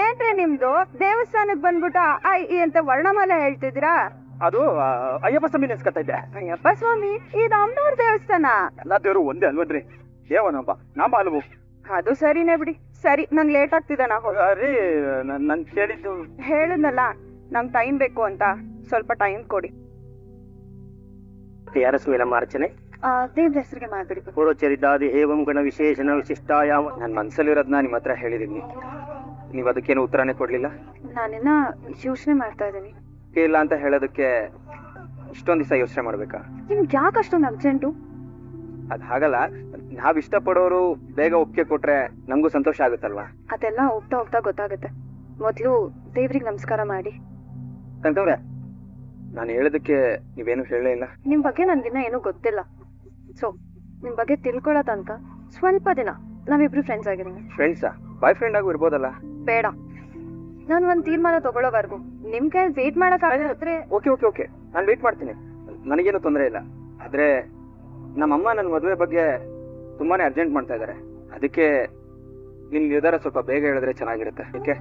ಏನ್ರಿ ನಿಮ್ದು ದೇವಸ್ಥಾನಕ್ ಬಂದ್ಬಿಟ್ಟು ಐ ಅಂತ ವರ್ಣಮಾಲೆ ಹೇಳ್ತಿದ್ದೀರಾ? ಅದು ಅಯ್ಯಪ್ಪ ಸ್ವಾಮಿ ನೆನ್ಸ್ಕೊತಾ ಇದ್ದೆ. ಅಯ್ಯಪ್ಪ ಸ್ವಾಮಿ, ಇದು ಅಮ್ಮನವ್ರ ದೇವಸ್ಥಾನ. ಎಲ್ಲಾ ದೇವರು ಒಂದೇ ಅಲ್ವನ್ರಿ? ದೇವನಪ್ಪ ನಾಮ ಅಲ್ವು? ಅದು ಸರಿನೇ ಬಿಡಿ. ಸರಿ, ನಂಗೆ ಲೇಟ್ ಆಗ್ತಿದೆ. ರೀ ನನ್ ಕೇಳಿದ್ದು ಹೇಳಿದ್ನಲ್ಲ, ನಂಗೆ ಟೈಮ್ ಬೇಕು ಅಂತ. ಸ್ವಲ್ಪ ಟೈಮ್ ಕೊಡಿ. ಯಾರಸು ಎಲ್ಲ ಮಾರ್ಚನೆ ದೇವ್ರ ಹೆಸರಿಗೆ ಮಾಡ್ಬಿಡಿ. ಪೂರ್ವಚರಿದಾದಿ ಹೇವಂ ಗುಣ ವಿಶೇಷಣ ವಿಶಿಷ್ಟಾಯಾಮ. ನನ್ನ ಮನಸ್ಸಲ್ಲಿರೋದನ್ನ ನಿಮ್ಮ ಹತ್ರ ಹೇಳಿದೀನಿ. ನೀವು ಅದಕ್ಕೇನು ಉತ್ತರನೇ ಕೊಡ್ಲಿಲ್ಲ. ನಾನಿನ್ನ ಯೋಚನೆ ಮಾಡ್ತಾ ಇದ್ದೀನಿ. ಇಲ್ಲ ಅಂತ ಹೇಳೋದಕ್ಕೆ ಇಷ್ಟೊಂದ್ ದಿವಸ ಯೋಚನೆ ಮಾಡ್ಬೇಕಾ? ನಿಮ್ಗೆ ಯಾಕೆ ಅಷ್ಟೊಂದು ಅರ್ಜೆಂಟು? ಅದ್ ಹಾಗಲ್ಲ, ನಾವ್ ಇಷ್ಟಪಡೋರು ಬೇಗ ಒಪ್ಪಿಗೆ ಕೊಟ್ರೆ ನಮಗೂ ಸಂತೋಷ ಆಗುತ್ತಲ್ವಾ? ಅದೆಲ್ಲ ಹೋಗ್ತಾ ಹೋಗ್ತಾ ಗೊತ್ತಾಗುತ್ತೆ. ಮೊದ್ಲು ದೇವ್ರಿಗೆ ನಮಸ್ಕಾರ ಮಾಡಿ. ಕನಕವ್ರೆ, ನಾನು ಹೇಳೋದಕ್ಕೆ ನೀವೇನು ಹೇಳಲೇ ಇಲ್ಲ. ನಿಮ್ ಬಗ್ಗೆ ನನ್ಗಿನ್ನ ಏನೂ ಗೊತ್ತಿಲ್ಲ. ಸೊ ನಿಮ್ ಬಗ್ಗೆ ತಿಳ್ಕೊಳ್ಳೋ ತನಕ ಸ್ವಲ್ಪ ದಿನ ನಾವಿಬ್ರು ಫ್ರೆಂಡ್ಸ್ ಆಗಿರೋಣ. ಫ್ರೆಂಡ್ಸಾ? ಬಾಯ್ ಫ್ರೆಂಡ್ ಆಗು ಇರ್ಬೋದಲ್ಲ? ಬೇಡ, ನಾನು ಒಂದ್ ತೀರ್ಮಾನ ತಗೊಳ್ಳೋವರೆಗೂ ನಿಮ್ ಕೈ ವೇಟ್ ಮಾಡಕ್ ಆದ್ರೆ. ಓಕೆ ಓಕೆ ಓಕೆ, ನಾನು ವೇಟ್ ಮಾಡ್ತೀನಿ. ನನಗೇನು ತೊಂದರೆ ಇಲ್ಲ. ಆದ್ರೆ ನಮ್ಮಮ್ಮ ನನ್ನ ಮದುವೆ ಬಗ್ಗೆ ತುಂಬಾನೇ ಅರ್ಜೆಂಟ್ ಮಾಡ್ತಾ ಇದ್ದಾರೆ. ಅದಕ್ಕೆ ನಿಮ್ ನಿರ್ಧಾರ ಸ್ವಲ್ಪ ಬೇಗ ಹೇಳಿದ್ರೆ ಚೆನ್ನಾಗಿರುತ್ತೆ. ಏಕೆ?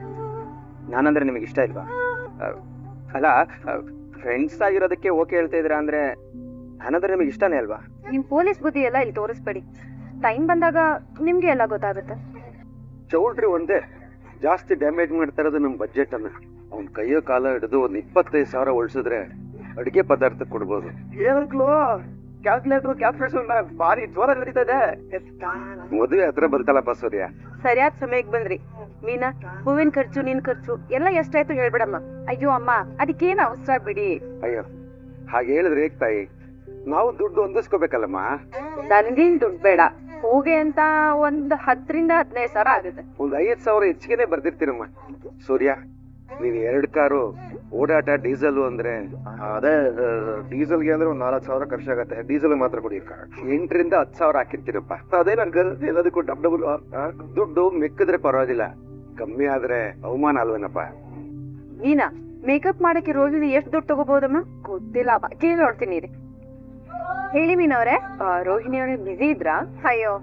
ನಾನಂದ್ರೆ ನಿಮಗೆ ಇಷ್ಟ ಇಲ್ವಾ? ಅಲ್ಲ, ಫ್ರೆಂಡ್ಸ್ ಆಗಿರೋದಕ್ಕೆ ಓಕೆ ಹೇಳ್ತಾ ಇದ್ದೀರಾ ಅಂದ್ರೆ ನಾನಂದ್ರೆ ನಿಮಗೆ ಇಷ್ಟನೇ ಅಲ್ವಾ? ನಿಮ್ ಪೊಲೀಸ್ ಬುದ್ಧಿ ಎಲ್ಲ ಇಲ್ಲಿ ತೋರಿಸ್ಬೇಡಿ. ಟೈಮ್ ಬಂದಾಗ ನಿಮ್ಗೆ ಎಲ್ಲ ಗೊತ್ತಾಗುತ್ತೆ. ಚೌಲ್ಟ್ರಿ ಒಂದೇ ಜಾಸ್ತಿ ಡ್ಯಾಮೇಜ್ ಮಾಡ್ತಾ ಇರೋದು ನಮ್ಮ ಬಜೆಟ್ ಅನ್ನ. ಅವ್ನ ಕೈಯೋ ಕಾಲ ಹಿಡಿದು ಒಂದು 25,000 ಉಳಿಸಿದ್ರೆ ಅಡಿಗೆ ಪದಾರ್ಥ ಕೊಡ್ಬೋದು. ಏನಕ್ಲೋ ಕ್ಯಾಲ್ಕುಲೇಟರ್ ಭಾರಿ ಜೋರ ನಡೀತಾ ಇದೆ. ಮದುವೆ ಹತ್ರ ಬಂತಲ್ಲಪ್ಪ ಸೂರ್ಯ. ಸರಿಯಾದ ಸಮಯಕ್ಕೆ ಬಂದ್ರಿ. ಮೀನಾ, ಹೂವಿನ ಖರ್ಚು, ನಿನ್ ಖರ್ಚು ಎಲ್ಲ ಎಷ್ಟಾಯ್ತು ಹೇಳ್ಬಿಡಮ್ಮ. ಅಯ್ಯೋ ಅಮ್ಮ, ಅದಕ್ಕೇನು ಅವಸರ ಬಿಡಿ. ಅಯ್ಯೋ, ಹಾಗೆ ಹೇಳಿದ್ರೆ ಹೇಗ್ ತಾಯಿ? ನಾವು ದುಡ್ಡು ಹೊಂದಿಸ್ಕೋಬೇಕಲ್ಲಮ್ಮ. ನನ್ಗೇನ್ ದುಡ್ಡು ಬೇಡ. ಹೂಗೆ ಅಂತ ಒಂದ್ 10,000 ರಿಂದ 15,000 ಆಗುತ್ತೆ. ಒಂದ್ 5,000 ಹೆಚ್ಚಿಗೆನೆ ಬರ್ದಿರ್ತೀರಮ್ಮ. ಸೂರ್ಯ, ನೀನ್ 2 ಕಾರು ಓಡಾಟ ಡೀಸೆಲ್ ಅಂದ್ರೆ ಅದೇ ಡೀಸೆಲ್ಗೆ ಅಂದ್ರೆ ಒಂದ್ 4,000 ಖರ್ಚಾಗತ್ತೆ. ಡೀಸೆಲ್ ಮಾತ್ರ ಕೊಡಿ. 8,000 ರಿಂದ 10,000 ಹಾಕಿರ್ತೀರಪ್ಪ. ಅದೇ ನನ್ ಎಲ್ಲದಕ್ಕೂ ಡಬಲ್. ದುಡ್ಡು ಮೆಕ್ಕಿದ್ರೆ ಪರವಾಗಿಲ್ಲ, ಕಮ್ಮಿ ಆದ್ರೆ ಅವಮಾನ ಅಲ್ವೇನಪ್ಪ? ಮೀನಾ, ಮೇಕಪ್ ಮಾಡಕ್ಕೆ ರೋಹಿಣಿ ಎಷ್ಟು ದುಡ್ಡು ತಗೋಬಹುದಮ್ಮ? ಗೊತ್ತಿಲ್ಲ, ಕೇಳಿ ನೋಡ್ತೀನಿ ರೀ. ಹೇಳಿ ಮೀನವ್ರೆ, ರೋಹಿಣಿ ಅವ್ರೆ ಬಿಸಿ ಇದ್ರಾ? ಅಯ್ಯೋ,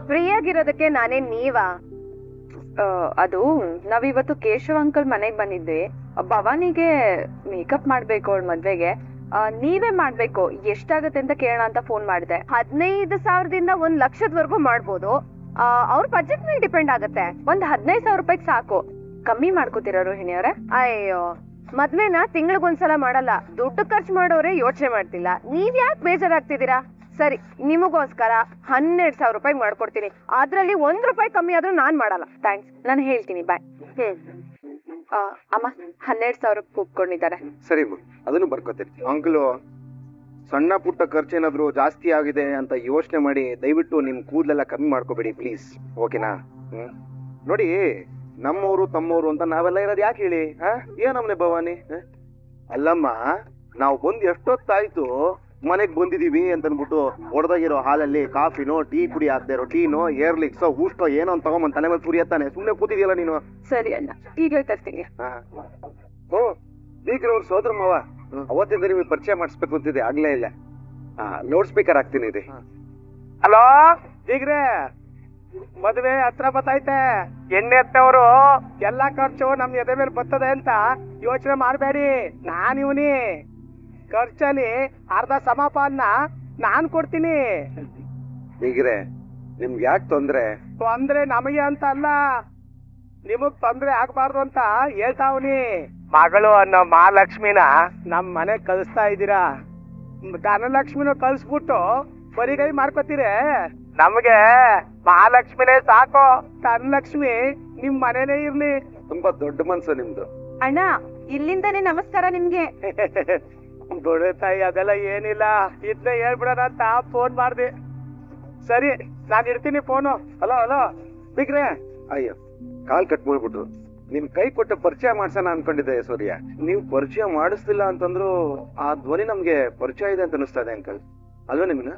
ಫ್ರೀ ಆಗಿರೋದಕ್ಕೆ ನಾನೇ ನೀವಾ? ಅದು ನಾವಿವತ್ತು ಕೇಶವ್ ಅಂಕಲ್ ಮನೆಗ್ ಬಂದಿದ್ದೆ. ಭವಾನಿಗೆ ಮೇಕಪ್ ಮಾಡ್ಬೇಕು ಅವಳ ಮದ್ವೆಗೆ. ನೀವೇ ಮಾಡ್ಬೇಕು. ಎಷ್ಟಾಗತ್ತೆ ಅಂತ ಕೇಳೋಣ ಅಂತ ಫೋನ್ ಮಾಡಿದೆ. 15,000ದಿಂದ 1,00,000ದವರೆಗೂ ಮಾಡ್ಬೋದು. ಅವ್ರ ಬಜೆಟ್ ಮೇಲೆ ಡಿಪೆಂಡ್ ಆಗತ್ತೆ. ಒಂದ್ 15,000 ರೂಪಾಯಿಗೆ ಸಾಕು. ಕಮ್ಮಿ ಮಾಡ್ಕೋತೀರಾ ರೋಹಿಣಿ ಅವ್ರೆ? ಅಯ್ಯೋ, ಮದ್ವೆನ ತಿಂಗಳಿಗೊಂದ್ಸಲ ಮಾಡಲ್ಲ. ದುಡ್ಡು ಖರ್ಚು ಮಾಡೋರೆ ಯೋಚನೆ ಮಾಡ್ತಿಲ್ಲ. ನೀವ್ ಯಾಕೆ ಬೇಜಾರಾಗ್ತಿದ್ದೀರಾ? ಸರಿ, ನಿಮಗೋಸ್ಕರ 12,000 ರೂಪಾಯಿ ಮಾಡ್ಕೊಡ್ತೀನಿ. ಅದ್ರಲ್ಲಿ 1 ರೂಪಾಯಿ ಕಮ್ಮಿ ಆದ್ರೂ ನಾನ್ ಮಾಡಲ್ಲ. ಥ್ಯಾಂಕ್ಸ್, ನಾನು ಹೇಳ್ತೀನಿ. ಬಾಯ್. ಅಮ್ಮ 12,000 ಕೂತ್ಕೊಂಡಿದ್ದಾರೆ. ಸರಿ, ಅದನ್ನು ಬರ್ಕೋತೀನಿ. ಅಂಕಲು, ಸಣ್ಣ ಪುಟ್ಟ ಖರ್ಚೇನಾದ್ರು ಜಾಸ್ತಿ ಆಗಿದೆ ಅಂತ ಯೋಚನೆ ಮಾಡಿ ದಯವಿಟ್ಟು ನಿಮ್ ಕೂದಲೆಲ್ಲ ಕಮ್ಮಿ ಮಾಡ್ಕೋಬೇಡಿ ಪ್ಲೀಸ್. ಓಕೆನಾ? ನೋಡಿ, ನಮ್ಮವರು ತಮ್ಮವರು ಅಂತ ನಾವೆಲ್ಲ ಇರೋದು ಯಾಕೆ ಹೇಳಿ? ಏನಮ್ಮನೆ ಭವಾನಿ? ಅಲ್ಲಮ್ಮ, ನಾವು ಬಂದು ಎಷ್ಟೊತ್ತಾಯ್ತು ಮನೆಗ್ ಬಂದಿದೀವಿ ಅಂತ ಅನ್ಬಿಟ್ಟು ಹೊಡೆದಾಗಿರೋ ಹಾಲಲ್ಲಿ ಕಾಫಿನೋ ಟೀ ಕುಡಿ ಹಾಕ್ತಾ ಇರೋ ಟೀನೋ ಏರ್ಲಿಕ್ಸೋ ಊಷ್ಟೋ ಏನೋ ಅಂತ ತಗೊಂಬಂದ್ ತಲೆ ಮೇಲೆ ಸುರಿಯತ್ತಾನೆ. ಸುಮ್ನೆ ಕೂತಿದ್ಯಲ್ಲ ನೀನು. ಸರಿ ಅಣ್ಣ, ಈಗ ತರ್ತೀನಿ. ಓ, ಬೀಗ್ರವ್ರ ಸೋದರ ಮಾವ. ಅವತ್ತಿಂದ ನಿಮಗೆ ಪರಿಚಯ ಮಾಡಿಸ್ಬೇಕು ಅಂತಿದೆ, ಆಗ್ಲೇ ಇಲ್ಲ. ಲೌಡ್ ಸ್ಪೀಕರ್ ಹಾಕ್ತೀನಿ ರೀ. ಹಲೋ ಬೀಗ್ರೆ, ಮದುವೆ ಹತ್ರ ಬತ್ತೈತೆ. ಎಣ್ಣೆ ಎತ್ತವರು ಎಲ್ಲಾ ಖರ್ಚು ನಮ್ ಎದೆ ಮೇಲೆ ಬರ್ತದೆ ಅಂತ ಯೋಚನೆ ಮಾಡ್ಬೇಡಿ. ನಾನ್ ಇವನಿ ಖರ್ಚಲ್ಲಿ ಅರ್ಧ ಸಮಪಾಲನ ನಾನ್ ಕೊಡ್ತೀನಿ. ಹೀಗ್ರೆ ನಿಮ್ಗೆ ಯಾಕೆ ತೊಂದ್ರೆ? ತೊಂದ್ರೆ ನಮಗೆ ಅಂತ ಅಲ್ಲ, ನಿಮಗ್ ತೊಂದ್ರೆ ಆಗ್ಬಾರ್ದು ಅಂತ ಹೇಳ್ತಾವ್ನಿ. ಮಗಳು ಅನ್ನೋ ಮಹಾಲಕ್ಷ್ಮಿನ ನಮ್ ಮನೆ ಕಳಿಸ್ತಾ ಇದ್ದೀರಾ. ಧನಲಕ್ಷ್ಮಿನ ಕಳ್ಸ್ಬಿಟ್ಟು ಬರಿಗೈ ಮಾಡ್ಕೋತೀರಿ. ನಮ್ಗೆ ಮಹಾಲಕ್ಷ್ಮಿನೇ ಸಾಕು. ಧನಲಕ್ಷ್ಮಿ ನಿಮ್ ಮನೇನೇ ಇರ್ಲಿ. ತುಂಬಾ ದೊಡ್ಡ ಮನ್ಸು ನಿಮ್ದು. ಅಣ್ಣ, ಇಲ್ಲಿಂದಾನೇ ನಮಸ್ಕಾರ ನಿಮ್ಗೆ. ದೊಡ್ಡ ತಾಯಿ, ಅದೆಲ್ಲ ಏನಿಲ್ಲ. ಇದನ್ನೇ ಹೇಳ್ಬಿಡೋಣ ಅಂತ ಫೋನ್ ಮಾಡ್ದೆ. ಸರಿ, ನಾನ್ ಇಡ್ತೀನಿ ಫೋನು. ಹಲೋ ಹಲೋ ಬಿಗ್ರೆ, ಅಯ್ಯೋ ಕಾಲ್ ಕಟ್ ಮಾಡ್ಬಿಟ್ರು. ನಿಮ್ ಕೈ ಕೊಟ್ಟ ಪರಿಚಯ ಮಾಡ್ಸೋಣ ಅನ್ಕೊಂಡಿದ್ದೆ ಸೂರ್ಯ. ನೀವು ಪರಿಚಯ ಮಾಡಿಸ್ತಿಲ್ಲ ಅಂತಂದ್ರು ಆ ಧ್ವನಿ ನಮ್ಗೆ ಪರಿಚಯ ಇದೆ ಅಂತ ಅನಿಸ್ತಾ ಇದೆ ಅಂಕಲ್. ಅಲ್ವಾ ನಿಮ್ನ?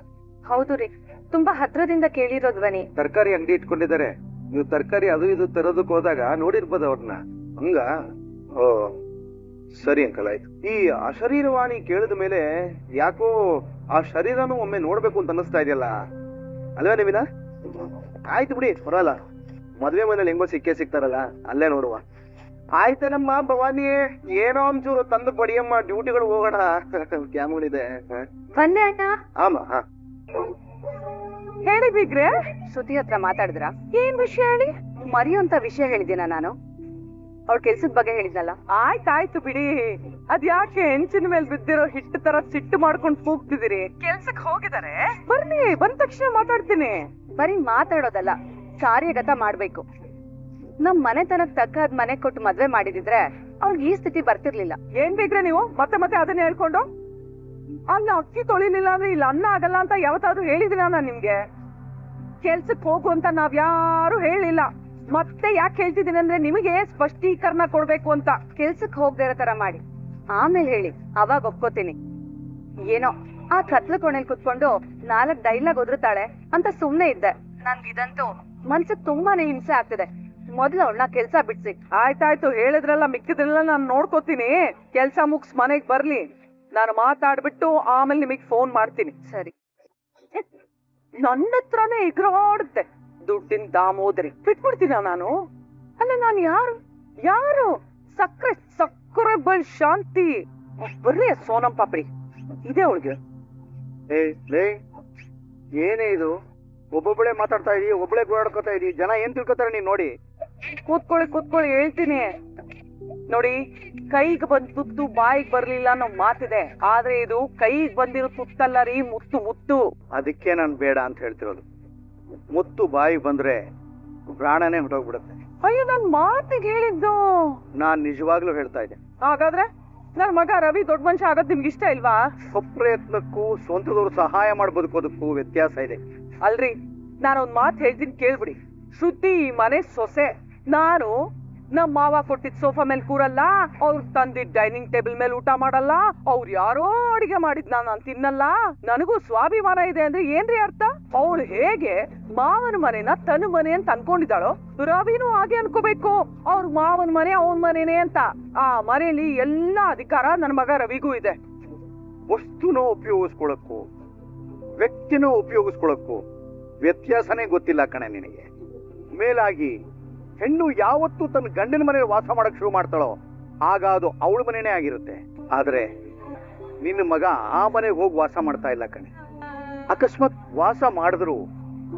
ಹೌದು ರೀ, ತುಂಬಾ ಹತ್ರದಿಂದ ಕೇಳಿರೋ ಧ್ವನಿ. ತರಕಾರಿ ಅಂಗಡಿ ಇಟ್ಕೊಂಡಿದ್ದಾರೆ. ನೀವು ತರಕಾರಿ ಅದು ಇದು ತರೋದಕ್ ಹೋದಾಗ ನೋಡಿರ್ಬೋದು ಅವ್ರನ್ನ. ಹಂಗ? ಓ ಸರಿ ಅಂಕಲ್ ಆಯ್ತು. ಈ ಅಶರೀರವಾಣಿ ಕೇಳಿದ ಮೇಲೆ ಯಾಕೋ ಆ ಶರೀರನೂ ಒಮ್ಮೆ ನೋಡ್ಬೇಕು ಅಂತ ಅನ್ನಿಸ್ತಾ ಇದೆಯಲ್ಲ, ಅಲ್ವಾ ನಿವಿನ? ಆಯ್ತು ಬಿಡಿ, ಬರಲ್ಲ. ಮದ್ವೆ ಮನೇಲಿ ಹೆಂಗೋ ಸಿಗ್ತಾರಲ್ಲ, ಅಲ್ಲೇ ನೋಡುವ. ಆಯ್ತನಮ್ಮ ಭವಾನಿ, ಏನೋ ಒಂಚೂರು ತಂದು ಬಡಿಯಮ್ಮ, ಡ್ಯೂಟಿಗಳು ಹೋಗೋಣ. ಕ್ಯಾಮ್ಗಳಿದೆ. ಬಂದೆ ಅಣ್ಣ. ಆಮ ಹಾ ಹೇಳಿ ಬಿಗ್ರೆ. ಶ್ರುತಿ ಹತ್ರ ಮಾತಾಡಿದ್ರ? ಏನ್ ವಿಷಯ ಹೇಳಿ? ಮರಿಯುವಂತ ವಿಷಯ ಹೇಳಿದ್ದೀನ ನಾನು. ಅವ್ಳ ಕೆಲ್ಸದ ಬಗ್ಗೆ ಹೇಳಿದ್ನಲ್ಲ. ಆಯ್ತಾಯ್ತು ಬಿಡಿ. ಅದ್ಯಾಕೆ ಹೆಂಚಿನ ಮೇಲೆ ಬಿದ್ದಿರೋ ಹಿಟ್ಟು ತರ ಸಿಟ್ಟು ಮಾಡ್ಕೊಂಡು ಕೂಗ್ತಿದಿರಿ? ಕೆಲ್ಸಕ್ ಹೋಗಿದಾರೆ, ಬರ್ಲಿ, ಬಂದ ತಕ್ಷಣ ಮಾತಾಡ್ತೀನಿ. ಬರೀ ಮಾತಾಡೋದಲ್ಲ, ಕಾರ್ಯಗತ ಮಾಡ್ಬೇಕು. ನಮ್ ಮನೆತನಕ್ ತಕ್ಕಾದ್ ಮನೆ ಕೊಟ್ಟು ಮದ್ವೆ ಮಾಡಿದಿದ್ರೆ ಅವ್ಳಿಗೆ ಈ ಸ್ಥಿತಿ ಬರ್ತಿರ್ಲಿಲ್ಲ. ಏನ್ ಬೇಕ್ರೆ ನೀವು ಮತ್ತೆ ಮತ್ತೆ ಅದನ್ನ ಹೇಳ್ಕೊಂಡು? ಅಲ್ಲ ಅಕ್ಕಿ ತೊಳಿಲಿಲ್ಲ ಅಂದ್ರೆ ಇಲ್ಲ ಅನ್ನ ಆಗಲ್ಲ ಅಂತ ಯಾವತ್ತಾದ್ರೂ ಹೇಳಿದಿನ ನಾನ್ ನಿಮ್ಗೆ? ಕೆಲ್ಸಕ್ ಹೋಗು ಅಂತ ನಾವ್ಯಾರು ಹೇಳಿಲ್ಲ. ಮತ್ತೆ ಯಾಕೆ ಹೇಳ್ತಿದ್ದೀನಿ ಅಂದ್ರೆ ನಿಮಗೆ ಸ್ಪಷ್ಟೀಕರಣ ಕೊಡ್ಬೇಕು ಅಂತ. ಕೆಲ್ಸಕ್ ಹೋಗದೆ ಇರೋ ತರ ಮಾಡಿ ಆಮೇಲೆ ಹೇಳಿ, ಅವಾಗ ಒಪ್ಕೋತೀನಿ. ಏನೋ ಆ ಕತ್ಲ ಕೋಣೆಲ್ ಕುತ್ಕೊಂಡು 4 ಡೈಲಾಗ್ ಒದ್ರುತ್ತಾಳೆ ಅಂತ ಸುಮ್ನೆ ಇದ್ದೆ. ನನ್ಗಿದಂತೂ ಮನ್ಸಿಗೆ ತುಂಬಾನೇ ಹಿಂಸೆ ಆಗ್ತಿದೆ. ಮೊದ್ಲು ಅವಳನ್ನ ಕೆಲ್ಸ ಬಿಡ್ಸಿ. ಆಯ್ತಾಯ್ತು, ಹೇಳಿದ್ರಲ್ಲ, ಮಿಕ್ಕಿದ್ರೆಲ್ಲ ನಾನು ನೋಡ್ಕೋತೀನಿ. ಕೆಲ್ಸ ಮುಗಿಸ್ ಮನೆಗ್ ಬರ್ಲಿ, ನಾನು ಮಾತಾಡ್ಬಿಟ್ಟು ಆಮೇಲೆ ನಿಮಗ್ ಫೋನ್ ಮಾಡ್ತೀನಿ. ಸರಿ. ನನ್ನ ಹತ್ರನೇ ಎಗರಾಡುತ್ತೆ ದುಡ್ಡಿನ ದಾಮೋದರಿ. ಬಿಟ್ಬಿಡ್ತೀನ ನಾನು? ಅಲ್ಲ ನಾನು ಯಾರು ಸಕ್ಕರೆ ಬಲ್ ಶಾಂತಿ. ಬರ್ರಿ ಸೋನಂ ಪಾಪಡಿ ಇದೆ ಅವಳಿಗೆ. ಏನೇ ಇದು? ಒಬ್ಬೊಬ್ಬಳೆ ಮಾತಾಡ್ತಾ ಇದೀ, ಒಬ್ಬಳೆ ಗೋಡಾಡ್ಕೊತಾ ಇದೀ, ಜನ ಏನ್ ತಿಳ್ಕೊತಾರೆ ನೀನ್ ನೋಡಿ. ಕೂತ್ಕೊಳ್ಳಿ ಹೇಳ್ತೀನಿ ನೋಡಿ. ಕೈಗೆ ಬಂದ್ ತುತ್ತು ಬಾಯಿಗೆ ಬರ್ಲಿಲ್ಲ ಅನ್ನೋ ಮಾತಿದೆ, ಆದ್ರೆ ಇದು ಕೈಗೆ ಬಂದಿರೋ ತುತ್ತಲ್ಲ ರೀ, ಮುತ್ತು. ಅದಕ್ಕೆ ನಾನು ಬೇಡ ಅಂತ ಹೇಳ್ತಿರೋದು. ಮುತ್ತು ಬಾಯಿಗೆ ಬಂದ್ರೆ ಪ್ರಾಣನೇ ಹೊರಟೋಗ್ಬಿಡುತ್ತೆ. ಅಯ್ಯೋ, ನನ್ ಮಾತಿಗೆ ಹೇಳಿದ್ದು. ನಾನ್ ನಿಜವಾಗ್ಲೂ ಹೇಳ್ತಾ ಇದ್ದೆ. ಹಾಗಾದ್ರೆ ನನ್ ಮಗ ರವಿ ದೊಡ್ಡ ಮನುಷ್ಯ ಆಗೋದ್ ನಿಮ್ಗೆ ಇಷ್ಟ ಇಲ್ವಾ? ಸ್ವಪ್ರಯತ್ನಕ್ಕೂ ಸ್ವಂತದವ್ರು ಸಹಾಯ ಮಾಡಿ ಬದುಕೋದಕ್ಕೂ ವ್ಯತ್ಯಾಸ ಇದೆ. ಅಲ್ರಿ, ನಾನೊಂದ್ ಮಾತು ಹೇಳ್ತೀನಿ ಕೇಳ್ಬಿಡಿ. ಶ್ರುತಿ ಈ ಮನೆ ಸೊಸೆ. ನಾನು ನಮ್ ಮಾವ ಕೊಟ್ಟಿದ್ ಸೋಫಾ ಮೇಲೆ ಕೂರಲ್ಲ, ಅವ್ರು ತಂದಿದ್ ಡೈನಿಂಗ್ ಟೇಬಲ್ ಮೇಲೆ ಊಟ ಮಾಡಲ್ಲ, ಅವ್ರು ಯಾರೋ ಅಡಿಗೆ ಮಾಡಿದ್ ನಾನು ತಿನ್ನಲ್ಲ. ನನಗೂ ಸ್ವಾಭಿಮಾನ ಇದೆ ಅಂದ್ರೆ ಏನ್ರಿ ಅರ್ಥ? ಅವಳು ಹೇಗೆ ಮಾವನ ಮನೆನ ತನ್ನ ಮನೆ ಅಂತ ಅನ್ಕೊಂಡಿದ್ದಾಳೋ, ರವಿನೂ ಹಾಗೆ ಅನ್ಕೋಬೇಕು. ಅವ್ರ ಮಾವನ ಮನೆ ಅವನ್ ಮನೆನೇ ಅಂತ. ಆ ಮನೆಯಲ್ಲಿ ಎಲ್ಲಾ ಅಧಿಕಾರ ನನ್ ಮಗ ರವಿಗೂ ಇದೆ. ವಸ್ತುನೂ ಉಪಯೋಗಿಸ್ಕೊಳಕ್ಕೂ ವ್ಯಕ್ತಿನೂ ಉಪಯೋಗಿಸ್ಕೊಳಕ್ಕೂ ವ್ಯತ್ಯಾಸನೇ ಗೊತ್ತಿಲ್ಲ ಕಣೆ ನಿನಗೆ. ಮೇಲಾಗಿ ಹೆಣ್ಣು ಯಾವತ್ತೂ ತನ್ನ ಗಂಡನ ಮನೆಯಲ್ಲಿ ವಾಸ ಮಾಡಕ್ ಶುರು ಮಾಡ್ತಾಳೋ ಆಗ ಅದು ಅವಳ ಮನೆನೇ ಆಗಿರುತ್ತೆ. ಆದ್ರೆ ನಿನ್ನ ಮಗ ಆ ಮನೆಗೆ ಹೋಗಿ ವಾಸ ಮಾಡ್ತಾ ಇಲ್ಲ ಕಣೆ. ಅಕಸ್ಮಾತ್ ವಾಸ ಮಾಡಿದ್ರು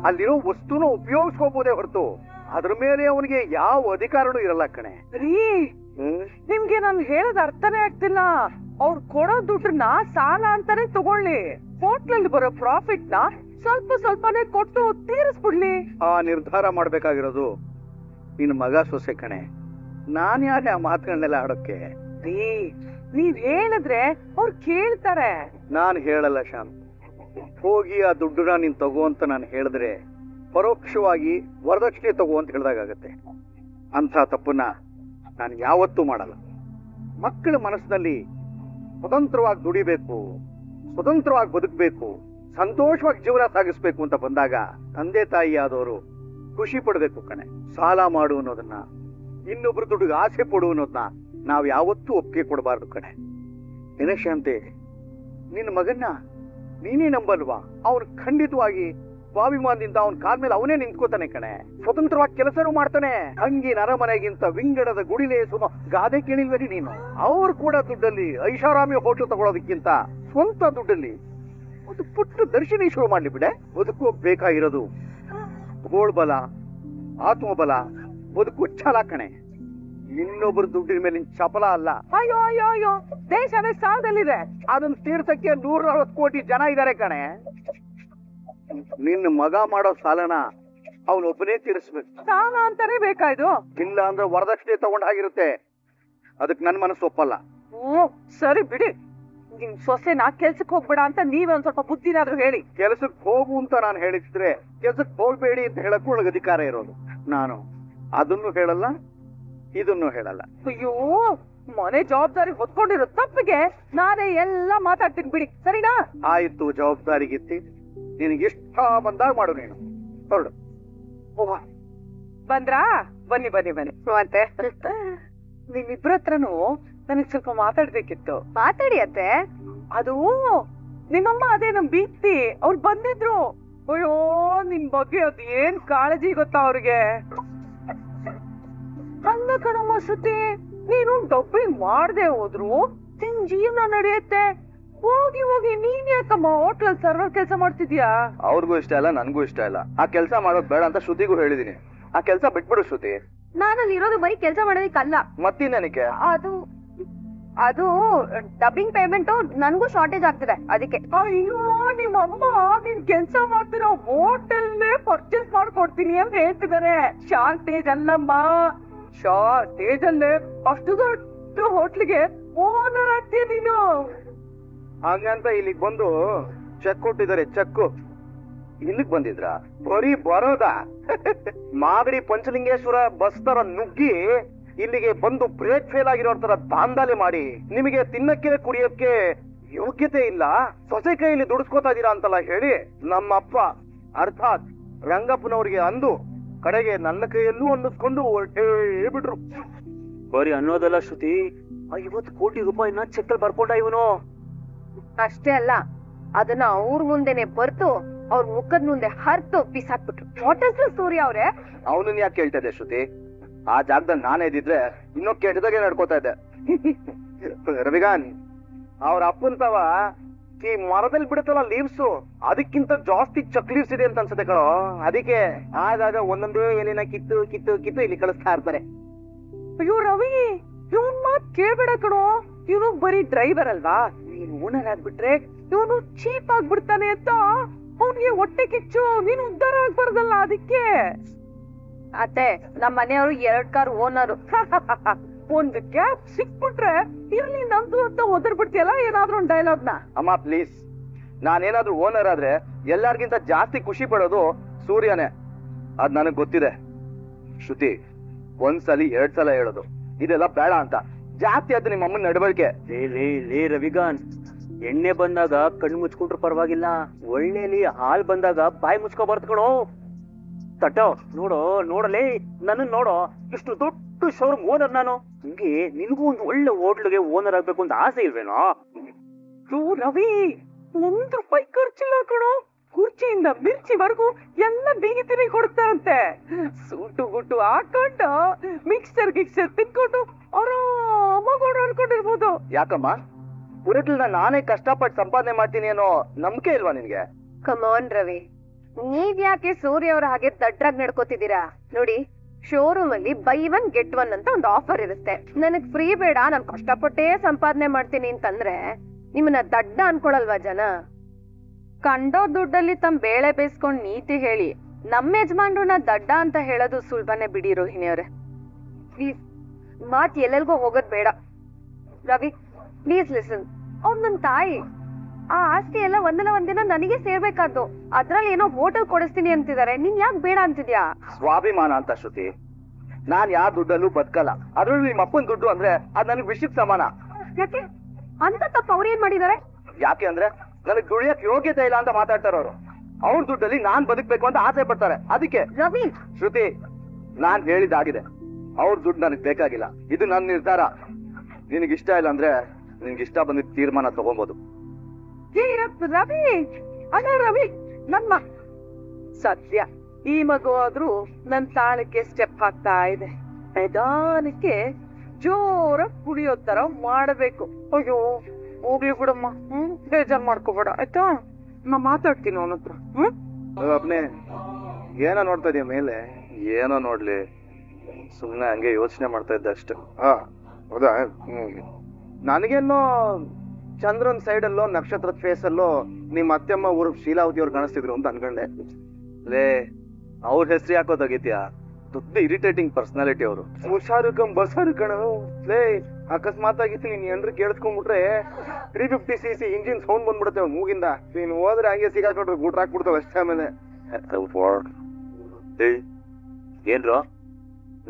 ಅಲ್ಲಿರೋ ವಸ್ತುನ ಉಪಯೋಗಿಸ್ಕೋಬಹುದೇ ಹೊರತು ಅದ್ರ ಮೇಲೆ ಅವನಿಗೆ ಯಾವ ಅಧಿಕಾರನೂ ಇರಲ್ಲ ಕಣೆ. ರೀ, ನಿಮ್ಗೆ ನಾನು ಹೇಳೋದ್ ಅರ್ಥನೇ ಆಗ್ತಿಲ್ಲ. ಅವ್ರು ಕೊಡೋ ದುಡ್ಡನ್ನ ಸಾಲ ಅಂತಾನೆ ತಗೊಳ್ಳಿ, ಹೋಟ್ಲಲ್ಲಿ ಬರೋ ಪ್ರಾಫಿಟ್ ನ ಸ್ವಲ್ಪನೇ ಕೊಟ್ಟು ತೀರಿಸ್ಬಿಡ್ಲಿ. ಆ ನಿರ್ಧಾರ ಮಾಡ್ಬೇಕಾಗಿರೋದು ನಿನ್ ಮಗ ಸೊಸೆ ಕಣೆ. ನಾನ್ ಯಾರೇ ಆ ಮಾತುಗಳನ್ನೆಲ್ಲ ಆಡೋಕೆ? ರೀ, ನೀವ್ ಹೇಳಿದ್ರೆ ಅವ್ರು ಕೇಳ್ತಾರೆ. ನಾನ್ ಹೇಳಲ್ಲ ಶ್ಯಾಮ್. ಹೋಗಿ ಆ ದುಡ್ಡನ್ನ ನೀನ್ ತಗೋ ಅಂತ ನಾನು ಹೇಳಿದ್ರೆ ಪರೋಕ್ಷವಾಗಿ ವರದಕ್ಷಿಣೆ ತಗೋ ಅಂತ ಹೇಳ್ದಾಗತ್ತೆ. ಅಂಥ ತಪ್ಪನ್ನ ನಾನು ಯಾವತ್ತೂ ಮಾಡಲ್ಲ. ಮಕ್ಕಳ ಮನಸ್ಸಿನಲ್ಲಿ ಸ್ವತಂತ್ರವಾಗಿ ದುಡಿಬೇಕು, ಸ್ವತಂತ್ರವಾಗಿ ಬದುಕಬೇಕು, ಸಂತೋಷವಾಗಿ ಜೀವನ ಸಾಗಿಸ್ಬೇಕು ಅಂತ ಬಂದಾಗ ತಂದೆ ತಾಯಿ ಆದವರು ಖುಷಿ ಪಡ್ಬೇಕು ಕಣೆ. ಸಾಲ ಮಾಡು ಅನ್ನೋದನ್ನ, ಇನ್ನೊಬ್ರು ದುಡ್ಡಿಗೆ ಆಸೆ ಪಡು ಅನ್ನೋದನ್ನ ನಾವ್ ಯಾವತ್ತೂ ಒಪ್ಪಿಗೆ ಕೊಡಬಾರ್ದು ಕಣೆ. ಏನೇ ಶಾಂತಿ, ನಿನ್ನ ಮಗನ್ನ ನೀನೇ ನಂಬಲ್ವಾ? ಅವ್ನು ಖಂಡಿತವಾಗಿ ಸ್ವಾಭಿಮಾನದಿಂದ ಅವನ ಕಾಲ ಮೇಲೆ ಅವನೇ ನಿಂತ್ಕೋತಾನೆ ಕಣೆ. ಸ್ವತಂತ್ರವಾಗಿ ಕೆಲಸನೂ ಮಾಡ್ತಾನೆ. ಅಂಗಿ ನರಮನೆಗಿಂತ ವಿಂಗಡದ ಗುಡಿಲೇ ಸುಮ ಗಾದೆ ಕೇಳಿಲ್ವರಿ ನೀನು? ಅವ್ರು ಕೂಡ ದುಡ್ಡಲ್ಲಿ ಐಷಾರಾಮಿ ಹೋಟೆಲ್ ತಗೊಳ್ಳೋದಕ್ಕಿಂತ ಸ್ವಂತ ದುಡ್ಡಲ್ಲಿ ಒಂದು ಪುಟ್ಟ ದರ್ಶನ ಶುರು ಮಾಡ್ಲಿ ಬಿಡೆ. ಬದುಕು ಬೇಕಾಗಿರೋದು ಗೋಳ್ಬಲ, ಆತ್ಮಬಲ, ಬದುಕು ಛಲ ಕಣೆ. ಇನ್ನೊಬ್ರು ದುಡ್ಡಿನ ಮೇಲೆ ಚಪಲ ಅಲ್ಲ. ಅಯ್ಯೋ, ದೇಶನೇ ಸಾಲದಲ್ಲಿದೆ. ಅದನ್ನ ತೀರ್ಸಕ್ಕೆ 140 ಕೋಟಿ ಜನ ಇದ್ದಾರೆ ಕಣೆ. ನಿನ್ನ ಮಗ ಮಾಡೋ ಸಾಲನ ಅವನೊಬ್ಬನೇ ತೀರಿಸ್ಬೇಕು. ಸಾಲ ಅಂತಾನೆ ಬೇಕಾಯ್ತು. ಇಲ್ಲ ಅಂದ್ರೆ ವರದಕ್ಷಿಣೆ ತಗೊಂಡಾಗಿರುತ್ತೆ. ಅದಕ್ಕೆ ನನ್ನ ಮನಸ್ಸು ಒಪ್ಪಲ್ಲ. ಸರಿ ಬಿಡಿ. ನಿಮ್ ಸೊಸೆನ ಕೆಲ್ಸಕ್ಕೆ ಹೋಗ್ಬೇಡ ಅಂತ ನೀವೇ ಒಂದ್ ಸ್ವಲ್ಪ ಬುದ್ಧಿನಾದ್ರೂ ಹೇಳಿ. ಕೆಲ್ಸಕ್ಕೆ ಹೋಗು ಅಂತ ನಾನು ಹೇಳಿದ್ರೆ ಕೆಲ್ಸಕ್ಕೆ ಹೋಗ್ಬೇಡಿ ಅಂತ ಹೇಳಕ್ಕೂ ಒಳಗೆ ಅಧಿಕಾರ ಇರೋದು. ನಾನು ಅದನ್ನು ಹೇಳಲ್ಲ, ಇದನ್ನು ಹೇಳಲ್ಲ. ಅಯ್ಯೋ, ಮನೆ ಜವಾಬ್ದಾರಿ ಹೊತ್ಕೊಂಡಿರೋ ತಪ್ಪಿಗೆ ನಾನೇ ಎಲ್ಲ ಮಾತಾಡ್ತೀನಿ ಬಿಡಿ, ಸರಿನಾ? ಆಯ್ತು, ಜವಾಬ್ದಾರಿಗಿತ್ತಿ ನಿನಗೆ ಇಷ್ಟ ಬಂದಾಗ ಮಾಡು. ನೀನು ಹೊರಡು. ಬಂದ್ರಾ? ಬನ್ನಿ. ಮತ್ತೆ ನಿಮ್ಮಿಬ್ರ ಹತ್ರನು ನನಗ್ ಸ್ವಲ್ಪ ಮಾತಾಡ್ಬೇಕಿತ್ತು. ಮಾತಾಡಿ ಅತ್ತೆ. ಅದು ನಿಮ್ಮಮ್ಮ ಅದೇ ನಮ್ ಬೀಗ್ತಿ ಅವ್ರು ಬಂದಿದ್ರು. ಅಯ್ಯೋ ನಿಮ್ ಬಗ್ಗೆ ಅದ್ ಏನ್ ಕಾಳಜಿ ಗೊತ್ತಾ ಅವ್ರಿಗೆ. ಅಲ್ಲ ಕಣಮ್ಮ ಶ್ರುತಿ, ನೀನು ಡಬ್ಬಿಂಗ್ ಮಾಡ್ದೆ ಹೋದ್ರು ನಿನ್ ಜೀವನ ನಡೆಯುತ್ತೆ. ಹೋಗಿ ಹೋಗಿ ನೀನ್ ಯಾಕಮ್ಮ ಹೋಟ್ಲಲ್ಲಿ ಸರ್ವರ್ ಕೆಲಸ ಮಾಡ್ತಿದ್ಯಾ? ಅವ್ರಿಗೂ ಇಷ್ಟ ಇಲ್ಲ, ನನ್ಗೂ ಇಷ್ಟ ಇಲ್ಲ. ಆ ಕೆಲಸ ಮಾಡೋದ್ ಬೇಡ ಅಂತ ಶ್ರುತಿಗೂ ಹೇಳಿದೀನಿ. ಆ ಕೆಲಸ ಬಿಟ್ಬಿಡು ಶ್ರುತಿ. ನಾನಲ್ಲಿ ಇರೋದು ಬರೀ ಕೆಲಸ ಮಾಡೋದಕ್ಕಲ್ಲ. ಮತ್ತಿನ್ನಕ್ಕೆ ಅದು ಡಬ್ಬಿಂಗ್ ಪೇಮೆಂಟ್ ನನ್ಗೂ ಶಾರ್ಟೇಜ್ ಆಗ್ತಿದೆ ಅದಕ್ಕೆ. ಅಯ್ಯೋ ನಿಮ್ಮಮ್ಮ ನೀನ್ ಕೆಲ್ಸ ಮಾಡ್ತಿರೋ ಹೋಟೆಲ್ನೇ ಪರ್ಚೇಸ್ ಮಾಡ್ಕೊಡ್ತೀನಿ ಅಂತ ಹೇಳ್ತಿದಾರೆ. ಶಾರ್ಟೇಜ್ ಅಲ್ಲಮ್ಮ, ಶಾರ್ಟೇಜ್ ಅಲ್ಲೇ ಅಷ್ಟು ದೊಡ್ಡ ಹೋಟ್ಲಿಗೆ ಓನರ್ ಆಗ್ತೀಯ ನೀನು. ಹಂಗಂತ ಇಲ್ಲಿಗೆ ಬಂದು ಚೆಕ್ ಕೊಟ್ಟಿದ್ದಾರೆ. ಚೆಕ್ ಇಲ್ಲಿಗೆ ಬಂದಿದ್ರ? ಬರೀ ಬರೋದಾ? ಮಾಗಡಿ ಪಂಚಲಿಂಗೇಶ್ವರ ಬಸ್ ತರ ನುಗ್ಗಿ ಇಲ್ಲಿಗೆ ಬಂದು ಬ್ರೇಕ್ ಫೇಲ್ ಆಗಿರೋ ತರ ದಾಂದಾಲೆ ಮಾಡಿ ನಿಮಗೆ ತಿನ್ನಕ್ಕೆ ಕುಡಿಯೋಕ್ಕೆ ಯೋಗ್ಯತೆ ಇಲ್ಲ, ಸೊಸೆ ಕೈಯಲ್ಲಿ ದುಡಿಸ್ಕೋತಾ ಇದೀರಾ ಅಂತೆಲ್ಲ ಹೇಳಿ ನಮ್ಮಪ್ಪ ಅರ್ಥಾತ್ ರಂಗಪ್ಪನವ್ರಿಗೆ ಅಂದು ಕಡೆಗೆ ನನ್ನ ಕೈಯಲ್ಲೂ ಅನ್ನಿಸ್ಕೊಂಡು ಹೇಳ್ಬಿಟ್ರು. ಬರೀ ಅನ್ನೋದಲ್ಲ ಶ್ರುತಿ, 50 ಕೋಟಿ ರೂಪಾಯಿನ ಚೆಕ್ಕಲ್ಲಿ ಬರ್ಕೊಂಡ ಇವನು. ಅಷ್ಟೇ ಅಲ್ಲ, ಅದನ್ನ ಅವ್ರ ಮುಂದೆನೆ ಬರ್ತು ಅವ್ರ ಮುಖದ ಮುಂದೆ ಹರ್ತು ಬಿಸಾಕ್ಬಿಟ್ರು. ವಾಟ್ ಇಸ್ ದಿಸ್ ಸೂರ್ಯ ಅವ್ರೆ? ಅವನನ್ನ ಯಾಕೆ ಕೇಳ್ತಾ ಇದ್ದೆ ಶ್ರುತಿ? ಆ ಜಾಗದಲ್ಲಿ ನಾನೇ ಇದ್ದಿದ್ರೆ ಇನ್ನೂ ಕೆಟ್ಟದಾಗೆ ನಡ್ಕೋತಾ ಇದ್ದೆ. ರವಿಗಾನ್, ಅವ್ರ ಅಪ್ಪನ್ ತವ ಈ ಮರದಲ್ಲಿ ಬಿಡುತ್ತಲ್ಲ ಲೀವ್ಸು, ಅದಕ್ಕಿಂತ ಜಾಸ್ತಿ ಚಕ್ ಲೀವ್ಸ್ ಇದೆ ಅಂತ ಅನ್ಸುತ್ತೆ ಕಣೋ. ಅದಕ್ಕೆ ಆಗಾಗ ಒಂದೊಂದೇ ಎಲೆನ ಕಿತ್ತು ಕಿತ್ತು ಕಿತ್ತು ಇಲ್ಲಿ ಕಳಿಸ್ತಾ ಇರ್ತಾರೆ. ಅಯ್ಯೋ ರವಿ, ಇವನ್ ಮಾತ್ ಕೇಳ್ಬೇಡ ಕಣೋ. ಇವನು ಬರೀ ಡ್ರೈವರ್ ಅಲ್ವಾ, ನೀನ್ ಓನರ್ ಆಗ್ಬಿಟ್ರೆ ಇವನು ಚೀಪ್ ಆಗ್ಬಿಡ್ತಾನೆ ಅಂತ ಅವನಿಗೆ ಹೊಟ್ಟೆ ಕಿಚ್ಚು. ನೀನು ಉದ್ಧಾರ ಆಗ್ಬಾರ್ದಲ್ಲ ಅದಕ್ಕೆ. ಅತ್ತೆ, ನಮ್ಮ ಮನೆಯವರು 2 ಕಾರ್ ಓನರು. ಒಂದು ಕ್ಯಾಬ್ ಸಿಕ್ಬಿಟ್ರೆ ಇರ್ಲಿ ನಂದು ಅಂತ ಒದರ್ಬಿಡ್ತೀಯಲ್ಲ ಏನಾದ್ರೂ ಒಂದು ಡೈಲಾಗ್ನ. ಅಮ್ಮ ಪ್ಲೀಸ್, ನಾನೇನಾದ್ರೂ ಓನರ್ ಆದ್ರೆ ಎಲ್ಲಾರ್ಗಿಂತ ಜಾಸ್ತಿ ಖುಷಿ ಪಡೋದು ಸೂರ್ಯನೇ. ಅದ್ ನನಗ್ ಗೊತ್ತಿದೆ ಶ್ರುತಿ. 1 ಸಲ 2 ಸಲ ಹೇಳೋದು ಇದೆಲ್ಲ ಬೇಡ ಅಂತ. ಜಾಸ್ತಿ ಆಯ್ತು ನಿಮ್ಮ ಅಮ್ಮನ ನಡವಳಿಕೆ. ಲೇ ರವಿಗಾನ್, ಎಣ್ಣೆ ಬಂದಾಗ ಕಣ್ಣು ಮುಚ್ಕೊಂಡ್ರು ಪರವಾಗಿಲ್ಲ, ಒಳ್ಳೆಲಿ ಹಾಲ್ ಬಂದಾಗ ಬಾಯಿ ಮುಚ್ಕೋಬಾರ್ದು ಕಣೋ. ತಟ್ಟೋ ನೋಡಲೇ ನನ್ನ ನೋಡೋ, ಇಷ್ಟು ದೊಡ್ಡ ಶೋರೂಮ್ ಓನರ್ ನಾನು. ನಿಂಗೆ ನಿನಗೂ ಒಂದು ಒಳ್ಳೆ ಹೋಟ್ಲಿಗೆ ಓನರ್ ಆಗ್ಬೇಕು ಅಂತ ಆಸೆ ಇಲ್ವೇನೋ? ರವಿ, 1 ರೂಪಾಯಿ ಖರ್ಚಿಲ್ಲ ಕಣೋ. ಕುರ್ಚಿಯಿಂದ ಮಿರ್ಚಿವರೆಗೂ ಎಲ್ಲ ಬೀಗಿತಿರಿ ಕೊಡ್ತಾರಂತೆ. ಸೂಟು ಗುಟ್ಟು ಹಾಕೊಂಡು ಮಿಕ್ಸರ್ ತಿನ್ಕೊಂಡು ಆರಾಮಾಗಿ ಓಡಾಡ್ಕೊಂಡಿರ್ಬೋದು. ಯಾಕಮ್ಮ, ಹೋಟೆಲ್ನ ನಾನೇ ಕಷ್ಟಪಟ್ಟು ಸಂಪಾದನೆ ಮಾಡ್ತೀನಿ ಅನ್ನೋ ನಂಬಿಕೆ ಇಲ್ವಾ ನಿನ್ಗೆ? ಕಮಾನ್ ರವಿ, ನೀವ್ ಯಾಕೆ ಸೂರ್ಯ ಅವರ ಹಾಗೆ ದಡ್ಡಾಗಿ ನಡ್ಕೋತಿದ್ದೀರಾ? ನೋಡಿ, ಶೋರೂಮ್ ಅಲ್ಲಿ ಬೈ 1 get 1 ಅಂತ ಒಂದು ಆಫರ್ ಇರುತ್ತೆ. ನನಗ್ ಫ್ರೀ ಬೇಡ, ನಾನು ಕಷ್ಟಪಟ್ಟೇ ಸಂಪಾದನೆ ಮಾಡ್ತೀನಿ ಅಂತಂದ್ರೆ ನಿಮ್ಮನ್ನ ದಡ್ಡ ಅನ್ಕೊಳಲ್ವಾ ಜನ? ಕಂಡೋ ದುಡ್ಡಲ್ಲಿ ತಮ್ಮ ಬೇಳೆ ಬೇಯಿಸ್ಕೊಂಡ್ ನೀತಿ ಹೇಳಿ ನಮ್ಮ ಯಜಮಾನ್ರನ್ನ ದಡ್ಡ ಅಂತ ಹೇಳೋದು ಸುಲಭನೇ ಬಿಡಿ ರೋಹಿಣಿ ಅವ್ರೆ. ಪ್ಲೀಸ್ ಮಾತ್ ಎಲ್ಲೆಲ್ಗೋ ಹೋಗೋದ್ ಬೇಡ. ರವಿ ಪ್ಲೀಸ್ ಲಿಸನ್, ಅವ್ನ್ ನನ್ ತಾಯಿ. ಆ ಆಸ್ತಿ ಎಲ್ಲ ಒಂದಲ್ಲ ಒಂದಿನ ನನಗೆ ಸೇರ್ಬೇಕಾದ್ದು. ಅದ್ರಲ್ಲಿ ಏನೋ ಹೋಟೆಲ್ ಕೊಡಿಸ್ತೀನಿ ಅಂತಿದ್ದಾರೆ, ನೀನ್ ಯಾಕೆ ಬೇಡ ಅಂತಿದ್ಯಾ? ಸ್ವಾಭಿಮಾನ ಅಂತ ಶ್ರುತಿ. ನಾನ್ ಯಾರ ದುಡ್ಡಲ್ಲೂ ಬದುಕಲ್ಲ. ಅದ್ರಲ್ಲೂ ನಿಮ್ಮ ಅಪ್ಪನ ದುಡ್ಡು ಅಂದ್ರೆ ಅದ್ ನನಗೆ ವಿಷಯಕ್ಕೆ ಸಮಾನ. ಯಾಕೆ ಅಂತ ತಪ್ಪ ಅವ್ರು ಏನ್ ಮಾಡಿದಾರೆ? ಯಾಕೆ ಅಂದ್ರೆ ನನಗ್ ದುಡಿಯಕ್ ಯೋಗ್ಯತೆ ಇಲ್ಲ ಅಂತ ಮಾತಾಡ್ತಾರ ಅವರು. ಅವ್ರ ದುಡ್ಡಲ್ಲಿ ನಾನ್ ಬದುಕ್ಬೇಕು ಅಂತ ಆಸೆ ಪಡ್ತಾರೆ. ಅದಕ್ಕೆ ರವಿ, ಶ್ರುತಿ, ನಾನ್ ಹೇಳಿದಾಗಿದೆ. ಅವ್ರ ದುಡ್ಡು ನನಗ್ ಬೇಕಾಗಿಲ್ಲ. ಇದು ನನ್ನ ನಿರ್ಧಾರ. ನಿನಗಿಷ್ಟ ಇಲ್ಲ ಅಂದ್ರೆ ನಿನ್ಗಿಷ್ಟ ಬಂದಿದ್ದ ತೀರ್ಮಾನ ತಗೊಬೋದು. ರವಿ, ಅಲ್ಲ ರವಿ, ನನ್ನ ಸದ್ಯ ಈ ಮಗು ಆದ್ರೂ ನನ್ ತಾಳಕ್ಕೆ ಸ್ಟೆಪ್ ಹಾಕ್ತಾ ಇದೆ. ನಿಧಾನಕ್ಕೆ ಜೋರ ಕುಡಿಯೋ ತರ ಮಾಡಬೇಕು. ಅಯ್ಯೋ ಹೋಗ್ಲಿ ಬಿಡಮ್ಮ, ಬೇಜಾರ್ ಮಾಡ್ಕೋಬೇಡ ಆಯ್ತಾ? ನಾ ಮಾತಾಡ್ತೀನಿ ಅವನ ಹತ್ರ. ಅಪ್ನೆ ಏನೋ ನೋಡ್ತಾ ಇದೀಯ ಮೇಲೆ? ಏನೋ ನೋಡ್ಲಿ, ಸುಮ್ನೆ ಹಂಗೆ ಯೋಚನೆ ಮಾಡ್ತಾ ಇದ್ದೆ ಅಷ್ಟೇ. ಹೌದಾ? ನನಗೆಲ್ಲೋ ಚಂದ್ರನ್ ಸೈಡ್ ಅಲ್ಲೋ ನಕ್ಷತ್ರದ ಫೇಸ್ ಅಲ್ಲೋ ನಿಮ್ಮ ಅತ್ತೆಮ್ಮ ಊರು ಶೀಲಾವತಿ ಅವ್ರು ಕಾಣಿಸ್ತಿದ್ರು ಅಂತ ಅನ್ಕೊಂಡೆ. ಲೇ, ಅವ್ರ ಹೆಸರು ಯಾಕೋ ತೆಗಿತೀಯ? ದೊಡ್ಡ ಇರಿಟೇಟಿಂಗ್ ಪರ್ಸನಾಲಿಟಿ ಅವರು. ಹುಷಾರು ಬಸಾರು ಕಣ. ಲೇ, ಅಕಸ್ಮಾತ್ ಆಗಿತ್ತು ನೀನ್ ಏನ್ರು ಕೇಳಿಸ್ಕೊಂಡ್ಬಿಟ್ರೆ 350cc ಇಂಜಿನ್ ಸೌಂಡ್ ಬಂದ್ಬಿಡುತ್ತೆ ಮೂಗಿಂದ. ನೀನ್ ಹೋದ್ರೆ ಹಂಗೆ ಸಿಗಾಕೊಂಡ್ರೆ ಗೂಟ್ರ ಹಾಕ್ಬಿಡ್ತಾವ ಅಷ್ಟೇ. ಆಮೇಲೆ ಏನ್ರೋ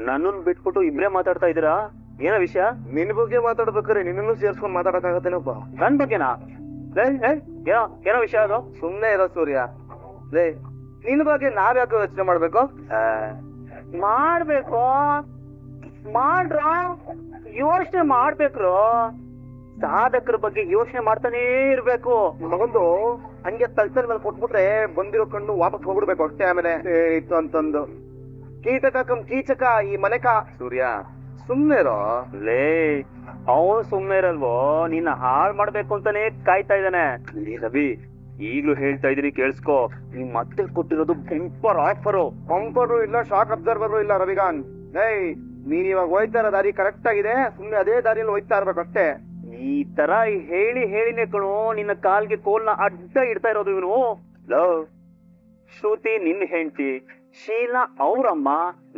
ನನ್ನನ್ ಬಿಟ್ಬಿಟ್ಟು ಇಬ್ರೇ ಮಾತಾಡ್ತಾ ಇದೀರಾ? ಏನೋ ವಿಷಯ? ನಿನ್ ಬಗ್ಗೆ ಮಾತಾಡ್ಬೇಕಾರೆ ನಿನ್ನೂ ಸೇರ್ಸ್ಕೊಂಡ್ ಮಾತಾಡಕ್ಕಾಗತ್ತೇನಪ್ಪ? ನನ್ ಬಗ್ಗೆನಾ? ಏನೋ ವಿಷಯ ಅದು? ಸುಮ್ನೆ ಇರೋ ಸೂರ್ಯ. ಲೇ, ನಿನ್ ಬಗ್ಗೆ ನಾವ್ಯಾಕೆ ಯೋಚನೆ ಮಾಡ್ಬೇಕು? ಮಾಡ್ರ ಯೋಚನೆ ಮಾಡ್ಬೇಕ್ರು. ಸಾಧಕರ ಬಗ್ಗೆ ಯೋಚನೆ ಮಾಡ್ತಾನೇ ಇರ್ಬೇಕು. ಮಗಂದು ಹಂಗೆ ತಲ್ತಲ್ ಮೇಲೆ ಕೊಟ್ಬಿಟ್ರೆ ಬಂದಿರೋ ಕಣ್ಣು ವಾಪಸ್ ಹೋಗ್ಬಿಡ್ಬೇಕು ಅಷ್ಟೇ. ಆಮೇಲೆ ಇತ್ತು ಅಂತಂದು ಕೀಟಕ ಕಮ್ ಕೀಚಕ ಈ ಮನೆಕ. ಸೂರ್ಯ ಸುಮ್ನೆ ಇರೋ. ಲೇ ಅವನು ಸುಮ್ನೆ ಇರಲ್ವೋ, ನಿನ್ನ ಹಾಳ್ ಮಾಡ್ಬೇಕು ಅಂತಾನೆ ಕಾಯ್ತಾ ಇದ್ದಾನೆ. ರವಿ ಈಗ್ಲೂ ಹೇಳ್ತಾ ಇದ್ರಿ ಕೇಳಿಸ್ಕೋ, ನೀವ್ ಮತ್ತೆ ಕೊಟ್ಟಿರೋದು ಬಂಪರ್ ಆಫರು. ಪಂಪರು ಇಲ್ಲ, ಶಾಕ್ ಅಬ್ಸರ್ವರು ಇಲ್ಲ ರವಿಗಾನ್. ನೀನ್ ಇವಾಗ ಹೋಯ್ತಾ ಇರೋ ದಾರಿ ಕರೆಕ್ಟ್ ಆಗಿದೆ, ಸುಮ್ನೆ ಅದೇ ದಾರಿಯಲ್ಲಿ ಹೋಯ್ತಾ ಇರ್ಬೇಕು ಅಷ್ಟೇ. ಈ ತರ ಹೇಳಿನೇ ಕಣೋ ನಿನ್ನ ಕಾಲ್ಗೆ ಕೋಲ್ನ ಅಡ್ಡ ಇಡ್ತಾ ಇರೋದು ಇವನು. ಲವ್ ಶ್ರುತಿ ನಿನ್ನ ಹೆಂಡತಿ, ಶೀಲಾ ಅವ್ರಮ್ಮ.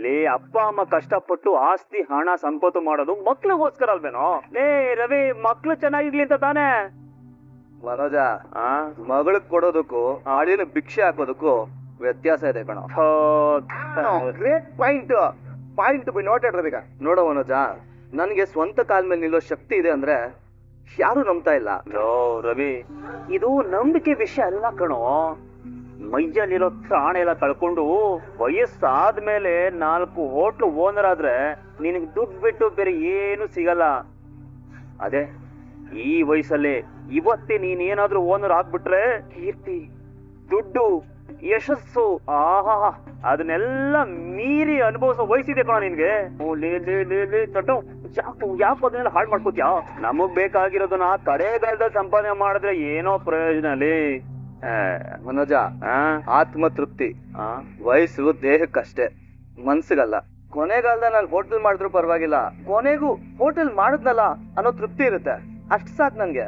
ಲೇ ಅಪ್ಪ ಅಮ್ಮ ಕಷ್ಟಪಟ್ಟು ಆಸ್ತಿ ಹಣ ಸಂಪತ್ತು ಮಾಡೋದು ಮಕ್ಳಿಗೋಸ್ಕರ ಅಲ್ವೇನೋ. ಲೇ ರವಿ ಮಕ್ಳು ಚೆನ್ನಾಗಿರ್ಲಿ ಅಂತ ತಾನೇ. ಮನೋಜ, ಮಗಳಿಗೆ ಕೊಡೋದಕ್ಕೂ ಆಳಿನ ಭಿಕ್ಷೆ ಹಾಕೋದಕ್ಕೂ ವ್ಯತ್ಯಾಸ ಇದೆ ಕಣ. ಗ್ರೇಟ್ ಪಾಯಿಂಟ್ ಬಿ ನೋಟೆಡ್ ರವಿಗ. ನೋಡೋ ಮನೋಜ, ನನ್ಗೆ ಸ್ವಂತ ಕಾಲ್ ಮೇಲೆ ನಿಲ್ಲೋ ಶಕ್ತಿ ಇದೆ ಅಂದ್ರೆ ಯಾರು ನಂಬ್ತಾ ಇಲ್ಲ. ರವಿ ಇದು ನಂಬಿಕೆ ವಿಷಯ ಅಲ್ಲ ಕಣೋ. ಮೈಯಲ್ಲಿರೋ ಪ್ರಾಣ ಎಲ್ಲ ಕಳ್ಕೊಂಡು ವಯಸ್ಸಾದ್ಮೇಲೆ 4 ಹೋಟ್ಲು ಓನರ್ ಆದ್ರೆ ನಿನಗ್ ದುಡ್ಡು ಬಿಟ್ಟು ಬೇರೆ ಏನು ಸಿಗಲ್ಲ. ಅದೇ ಈ ವಯಸ್ಸಲ್ಲಿ ಇವತ್ತೇ ನೀನೇನಾದ್ರೂ ಓನರ್ ಆಗ್ಬಿಟ್ರೆ ಕೀರ್ತಿ, ದುಡ್ಡು, ಯಶಸ್ಸು, ಆಹಾ ಅದನ್ನೆಲ್ಲ ಮೀರಿ ಅನುಭವಿಸೋ ವಯಸ್ಸಿದೆ ಕಣ ನಿನ್ಗೆ. ಯಾಕೆ ಅದನ್ನೆಲ್ಲ ಹಾಳು ಮಾಡ್ಕೋತ್ಯಾ? ನಮಗ್ ಬೇಕಾಗಿರೋದನ್ನ ಕಡೆಗಾಲದಲ್ಲಿ ಸಂಪಾದನೆ ಮಾಡಿದ್ರೆ ಏನೋ ಪ್ರಯೋಜನ ಅಲ್ಲಿ. ಮನೋಜ, ಆತ್ಮ ತೃಪ್ತಿ ವಯಸ್ಸು ದೇಹಕ್ಕಷ್ಟೇ, ಮನ್ಸಿಗಲ್ಲ. ಕೊನೆಗಾಲದಲ್ಲಿ ನಾನು ಹೋಟೆಲ್ ಮಾಡಿದ್ರು ಪರವಾಗಿಲ್ಲ, ಕೊನೆಗೂ ಹೋಟೆಲ್ ಮಾಡಿದ್ನಲ್ಲ ಅನ್ನೋ ತೃಪ್ತಿ ಇರುತ್ತೆ. ಅಷ್ಟು ಸಾಕು ನನ್ಗೆ.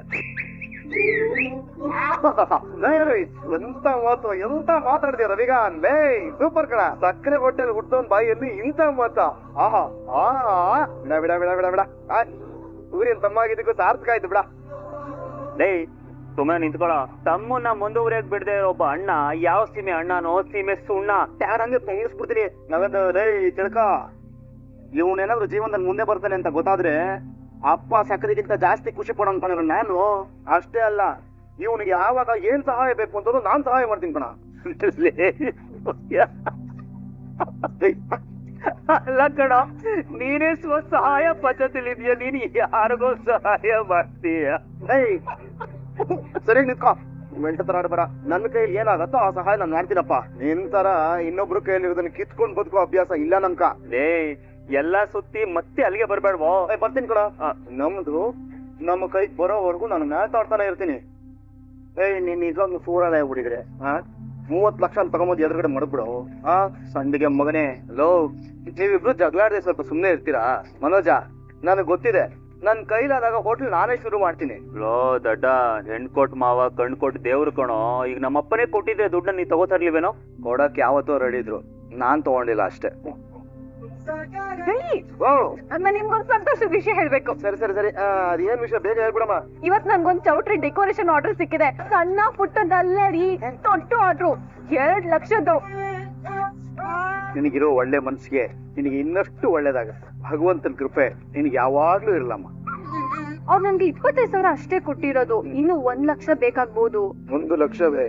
ಎಂತ ಮಾತಾಡ್ತೀಯ ರವಿಗಾನ್? ಲೇ ಸೂಪರ್ ಕಣ. ಸಕ್ಕರೆ ಹೋಟೆಲ್ ಹುಟ್ಟೋನ್ ಬಾಯಿಯಲ್ಲಿ ಇಂತ ಮಾತ. ಆಹಾ ಬಿಡ ಬಿಡ ಬಿಡ ಬಿಡ ಬಿಡ. ಊರಿನ ತಮ್ಮಾಗಿದ್ದಕ್ಕೂ ಸಾರ್ಥಕ ಆಯ್ತು ಬಿಡ. ಲೇ ಸುಮ್ಮನೆ ನಿಂತ್ಕೊಳ. ತಮ್ಮನ್ನ ಮುಂದುವರಿಯಾಗ ಬಿಡದೆ ಇರೋ ಒಬ್ಬ ಅಣ್ಣ ಯಾವ ಸೀಮೆ ಅಣ್ಣನೋ ಸೀಮೆ ಸುಣ್ಣ ಹಂಗೆ ತೆಗಿಸ್ಬಿಡ್ತೀನಿ. ನಾವೇನು ಲೇ ತಿಳ್ಕ, ಇವನೇನಾದ್ರು ಜೀವನದಲ್ಲಿ ಮುಂದೆ ಬರ್ತಾನೆ ಅಂತ ಗೊತ್ತಾದ್ರೆ ಅಪ್ಪ ಸಕ್ಕರೆಗಿಂತ ಜಾಸ್ತಿ ಖುಷಿ ಪಡೋ ಅನ್ಕೊಂಡಿರೋ ನಾನು. ಅಷ್ಟೇ ಅಲ್ಲ, ಇವನಿಗೆ ಯಾವಾಗ ಏನ್ ಸಹಾಯ ಬೇಕು ಅಂತಂದ್ರು ನಾನ್ ಸಹಾಯ ಮಾಡ್ತೀನಿ ಕಣ. ಅಲ್ಲ ಕಣ, ನೀನೇ ಸ್ವಸಹಾಯ ಪದ್ಧತಿಲಿದ್ಯಾ, ನೀನ್ ಯಾರಿಗೋ ಸಹಾಯ ಮಾಡ್ತೀಯ. ಸರಿಯಾಗಿ ನಿಂತ್ಕೋ, ಮೆಂಟ ತರ ಆಡ್ಬೇಡ. ನನ್ನ ಕೈಯಲ್ಲಿ ಏನಾಗತ್ತೋ ಆ ಸಹಾಯ ನಾನು ಮಾಡ್ತೀನಪ್ಪ. ನಿನ್ ತರ ಇನ್ನೊಬ್ರು ಕೈಯಲ್ಲಿ ಇರೋದನ್ನ ಕಿತ್ಕೊಂಡ್ ಬದುಕೋ ಅಭ್ಯಾಸ ಇಲ್ಲ ನಮ್ಕ. ಎಲ್ಲಾ ಸುತ್ತಿ ಮತ್ತೆ ಅಲ್ಲಿಗೆ ಬರ್ಬೇಡ್ವೋ. ಬರ್ತೀನಿ ಕಣ. ನಮ್ದು ನಮ್ಮ ಕೈ ಬರೋವರೆಗೂ ನಾನು ಮಾತಾಡ್ತಾನೆ ಇರ್ತೀನಿ. ನೀನ್ ನಿಜವಾಗ್ಲೂ ಸೂರಾದ ಆಗ್ಬಿಟ್ಟಿದ್ರೆ 30 ಲಕ್ಷ ತಗೊಂಬಂದು ಎದುರುಗಡೆ ಮಡಗ್ಬಿಡು. ಸಂಡಿಗೆ ಮಗನೇ. ಲೋ, ನೀವಿಬ್ರು ಜಗಳಾಡದೆ ಸ್ವಲ್ಪ ಸುಮ್ನೆ ಇರ್ತೀರಾ? ಮನೋಜ, ನನಗ್ ಗೊತ್ತಿದೆ, ನನ್ ಕೈಲಾದಾಗ ಹೋಟೆಲ್ ನಾನೇ ಶುರು ಮಾಡ್ತೀನಿ. ಲೋ ದಡ್ಡ, ಹೆಣ್ ಕೊಟ್ ಮಾವ ಕಣ್ ಕೊಟ್ ದೇವ್ರು ಕಣೋ. ಈಗ ನಮ್ಮಪ್ಪನೇ ಕೊಟ್ಟಿದ್ರೆ ದುಡ್ಡನ್ನ ನೀ ತಗೋತಾರ್ಲಿವೇನೋ? ಕೊಡಕ್ ಯಾವತ್ತೋ ರೆಡಿ ಇದ್ರು, ನಾನ್ ತಗೊಂಡಿಲ್ಲ ಅಷ್ಟೇ. ನಿಮ್ಗೊಂದ್ ಸಂತೋಷದ ವಿಷಯ ಹೇಳ್ಬೇಕು. ಸರಿ ಸರಿ ಸರಿ, ಅದೇನ್ ವಿಷಯ ಬೇಗ ಹೇಳ್ಬಿಡಮ್ಮ. ಇವತ್ ನನ್ಗೊಂದ್ ಚೌಟ್ರಿ ಡೆಕೋರೇಷನ್ ಆರ್ಡರ್ ಸಿಕ್ಕಿದೆ. ಸಣ್ಣ ಪುಟ್ಟದಲ್ಲ ರೀ, ದೊಡ್ಡ ಆರ್ಡ್ರು, 2 ಲಕ್ಷದ್ದು. ನಿನಗಿರೋ ಒಳ್ಳೆ ಮನ್ಸಿಗೆ ನಿನಗೆ ಇನ್ನಷ್ಟು ಒಳ್ಳೇದಾಗತ್ತೆ. ಭಗವಂತನ ಕೃಪೆ ನಿನಗೆ ಯಾವಾಗ್ಲೂ ಇರಲಮ್ಮ. ಅವ್ರು ನನ್ಗೆ 25,000 ಅಷ್ಟೇ ಕೊಟ್ಟಿರೋದು. ಇನ್ನು 1 ಲಕ್ಷ ಬೇಕಾಗ್ಬೋದು. 1 ಲಕ್ಷವೇ?